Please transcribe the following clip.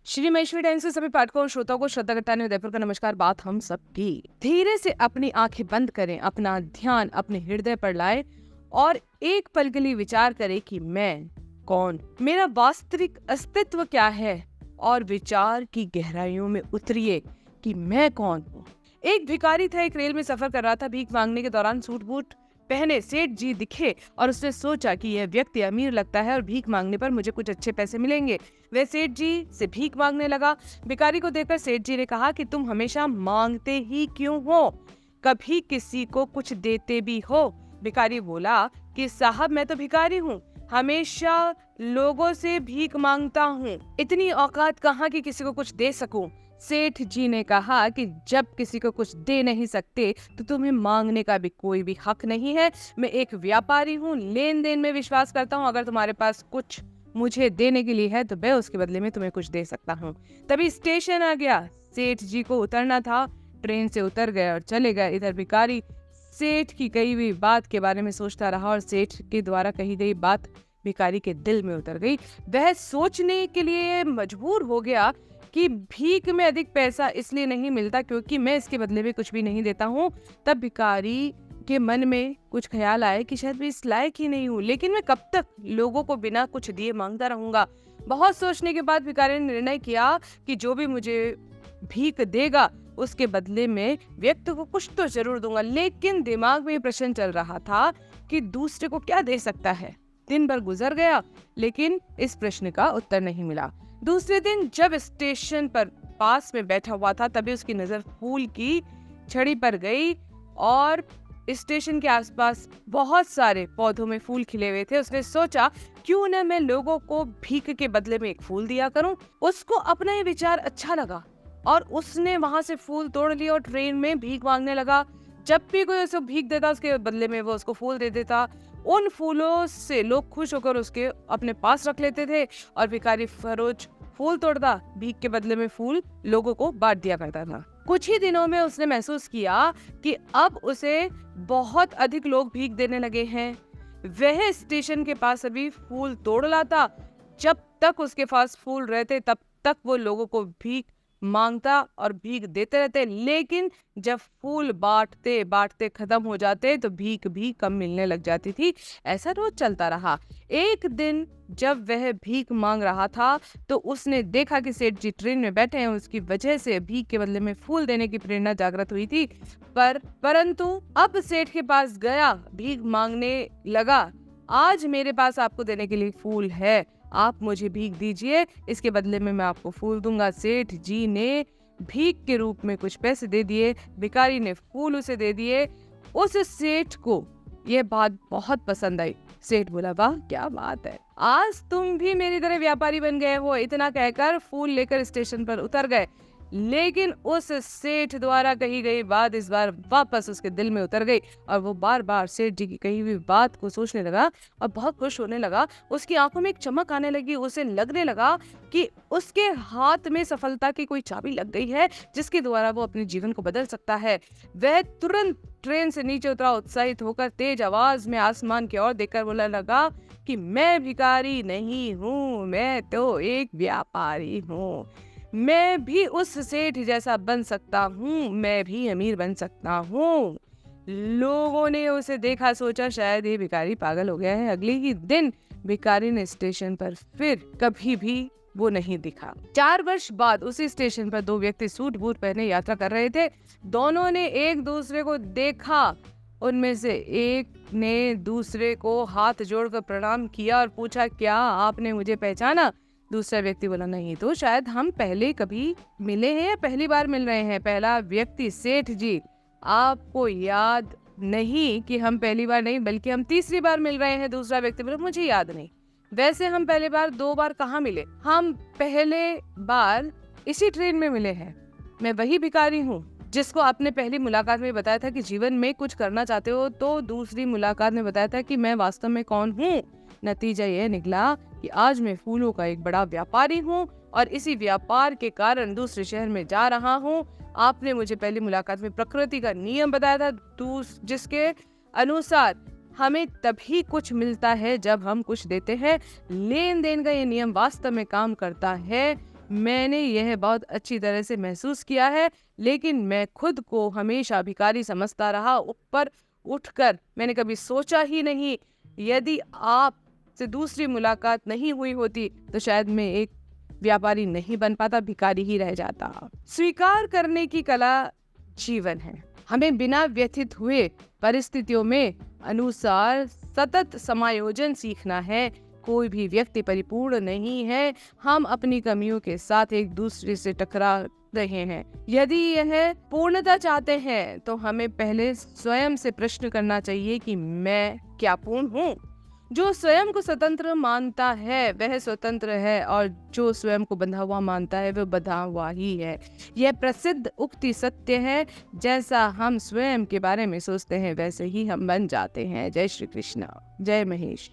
Shri Maheshwari times के सभी पाठकों और श्रोताओं को श्रद्धा कटाने उदयपुर का नमस्कार। बात हम सबकी। धीरे से अपनी आंखें बंद करें, अपना ध्यान अपने हृदय पर लाएं और एक पल के लिए विचार करें कि मैं कौन, मेरा वास्तविक अस्तित्व क्या है, और विचार की गहराइयों में उतरिए कि मैं कौन हूँ। एक भिखारी था, एक रेल में सफर कर रहा था। भीख मांगने के दौरान सूट बूट पहने सेठ जी दिखे और उसने सोचा कि यह व्यक्ति अमीर लगता है और भीख मांगने पर मुझे कुछ अच्छे पैसे मिलेंगे। वह सेठ जी से भीख मांगने लगा। भिखारी को देखकर सेठ जी ने कहा कि तुम हमेशा मांगते ही क्यों हो, कभी किसी को कुछ देते भी हो? भिखारी बोला कि साहब, मैं तो भिखारी हूँ, हमेशा लोगों से भीख मांगता हूँ, इतनी औकात कहाँ कि किसी को कुछ दे सकूं। सेठ जी ने कहा कि जब किसी को कुछ दे नहीं सकते तो तुम्हें मांगने का भी कोई भी हक नहीं है। मैं एक व्यापारी हूँ, लेन देन में विश्वास करता हूँ। अगर तुम्हारे पास कुछ मुझे देने के लिए है तो मैं उसके बदले में तुम्हें कुछ दे सकता हूँ। तभी स्टेशन आ गया। सेठ जी को उतरना था, ट्रेन से उतर गए और चले गए। इधर भिखारी सेठ की कही हुई बात के बारे में सोचता रहा और सेठ के द्वारा कही गई बात भिखारी के दिल में उतर गई। वह सोचने के लिए मजबूर हो गया कि भीख में अधिक पैसा इसलिए नहीं मिलता क्योंकि मैं इसके बदले में कुछ भी नहीं देता हूँ। तब भिखारी के मन में कुछ ख्याल आए कि शायद मैं इस लायक ही नहीं हूँ, लेकिन मैं कब तक लोगों को बिना कुछ दिए मांगता रहूंगा। बहुत सोचने के बाद भिखारी ने निर्णय किया कि जो भी मुझे भीख देगा उसके बदले में व्यक्ति को कुछ तो जरूर दूंगा। लेकिन दिमाग में ये प्रश्न चल रहा था कि दूसरे को क्या दे सकता है। दिन भर गुजर गया लेकिन इस प्रश्न का उत्तर नहीं मिला। दूसरे दिन जब स्टेशन पर पास में बैठा हुआ था तभी उसकी नजर फूल की छड़ी पर गई और स्टेशन के आसपास बहुत सारे पौधों में फूल खिले हुए थे। उसने सोचा क्यों न मैं लोगों को भीख के बदले में एक फूल दिया करूं। उसको अपना ये विचार अच्छा लगा और उसने वहां से फूल तोड़ लिए और ट्रेन में भीख मांगने लगा। जब भी कोई उसे भीख देता उसके बदले में वो उसको फूल दे देता। उन फूलों से लोग खुश होकर उसके अपने पास रख लेते थे और भिखारी फरोज फूल तोड़ता, भीख के बदले में फूल लोगों को बांट दिया करता था। कुछ ही दिनों में उसने महसूस किया कि अब उसे बहुत अधिक लोग भीख देने लगे हैं। वह स्टेशन के पास अभी फूल तोड़ लाता। जब तक उसके पास फूल रहते तब तक वो लोगों को भीख मांगता और भीख देते रहते। लेकिन जब फूल बांटते बांटते खत्म हो जाते तो भीख भी कम मिलने लग जाती थी। ऐसा रोज चलता रहा। एक दिन जब वह भीख मांग रहा था तो उसने देखा कि सेठ जी ट्रेन में बैठे हैं। उसकी वजह से भीख के बदले में फूल देने की प्रेरणा जागृत हुई थी। परंतु अब सेठ के पास गया, भीख मांगने लगा। आज मेरे पास आपको देने के लिए फूल है, आप मुझे भीख दीजिए, इसके बदले में मैं आपको फूल दूंगा। सेठ जी ने भीख के रूप में कुछ पैसे दे दिए। भिखारी ने फूल उसे दे दिए। उस सेठ को यह बात बहुत पसंद आई। सेठ बोला, वाह क्या बात है, आज तुम भी मेरी तरह व्यापारी बन गए हो। इतना कहकर फूल लेकर स्टेशन पर उतर गए। लेकिन उस सेठ द्वारा कही गई बात इस बार वापस उसके दिल में उतर गई और वो बार बार सेठ जी की कही हुई बात को सोचने लगा और बहुत खुश होने लगा। उसकी आंखों में एक चमक आने लगी। उसे लगने लगा कि उसके हाथ में सफलता की कोई चाबी लग गई है जिसके द्वारा वो अपने जीवन को बदल सकता है। वह तुरंत ट्रेन से नीचे उतरा, उत्साहित होकर तेज आवाज में आसमान की ओर देखकर बोलने लगा कि मैं भिखारी नहीं हूँ, मैं तो एक व्यापारी हूँ। मैं भी उस सेठ जैसा बन सकता हूँ, मैं भी अमीर बन सकता हूँ। लोगों ने उसे देखा, सोचा शायद ये भिखारी पागल हो गया है। अगले ही दिन भिखारी ने स्टेशन पर फिर कभी भी वो नहीं दिखा। 4 वर्ष बाद उसी स्टेशन पर 2 व्यक्ति सूट बूट पहने यात्रा कर रहे थे। दोनों ने एक दूसरे को देखा। उनमें से एक ने दूसरे को हाथ जोड़कर प्रणाम किया और पूछा, क्या आपने मुझे पहचाना? दूसरा व्यक्ति बोला, नहीं तो, शायद हम पहले कभी मिले हैं या पहली बार मिल रहे हैं। पहला व्यक्ति, सेठ जी, आपको याद नहीं कि हम पहली बार नहीं बल्कि हम तीसरी बार मिल रहे हैं। दूसरा व्यक्ति बोला, मुझे याद नहीं। वैसे हम पहली बार 2 बार कहाँ मिले? हम पहले बार इसी ट्रेन में मिले हैं। मैं वही भिखारी हूँ जिसको आपने पहली मुलाकात में बताया था कि जीवन में कुछ करना चाहते हो, तो दूसरी मुलाकात में बताया था कि मैं वास्तव में कौन हूँ। नतीजा यह निकला कि आज मैं फूलों का एक बड़ा व्यापारी हूँ और इसी व्यापार के कारण दूसरे शहर में जा रहा हूँ। आपने मुझे पहली मुलाकात में प्रकृति का नियम बताया था जिसके अनुसार हमें तभी कुछ मिलता है जब हम कुछ देते हैं। लेन देन का ये नियम वास्तव में काम करता है। मैंने यह बहुत अच्छी तरह से महसूस किया है, लेकिन मैं खुद को हमेशा भिखारी समझता रहा। ऊपर उठकर मैंने कभी सोचा ही नहीं, यदि आप से दूसरी मुलाकात नहीं हुई होती तो शायद मैं एक व्यापारी नहीं बन पाता, भिखारी ही रह जाता। स्वीकार करने की कला जीवन है। हमें बिना व्यथित हुए परिस्थितियों में अनुसार सतत समायोजन सीखना है। कोई भी व्यक्ति परिपूर्ण नहीं है। हम अपनी कमियों के साथ एक दूसरे से टकरा रहे हैं। यदि यह पूर्णता चाहते हैं तो हमें पहले स्वयं से प्रश्न करना चाहिए कि मैं क्या पूर्ण हूँ। जो स्वयं को स्वतंत्र मानता है वह स्वतंत्र है, और जो स्वयं को बंधा हुआ मानता है वह बंधा हुआ ही है। यह प्रसिद्ध उक्ति सत्य है। जैसा हम स्वयं के बारे में सोचते हैं वैसे ही हम बन जाते हैं। जय श्री कृष्ण। जय महेश।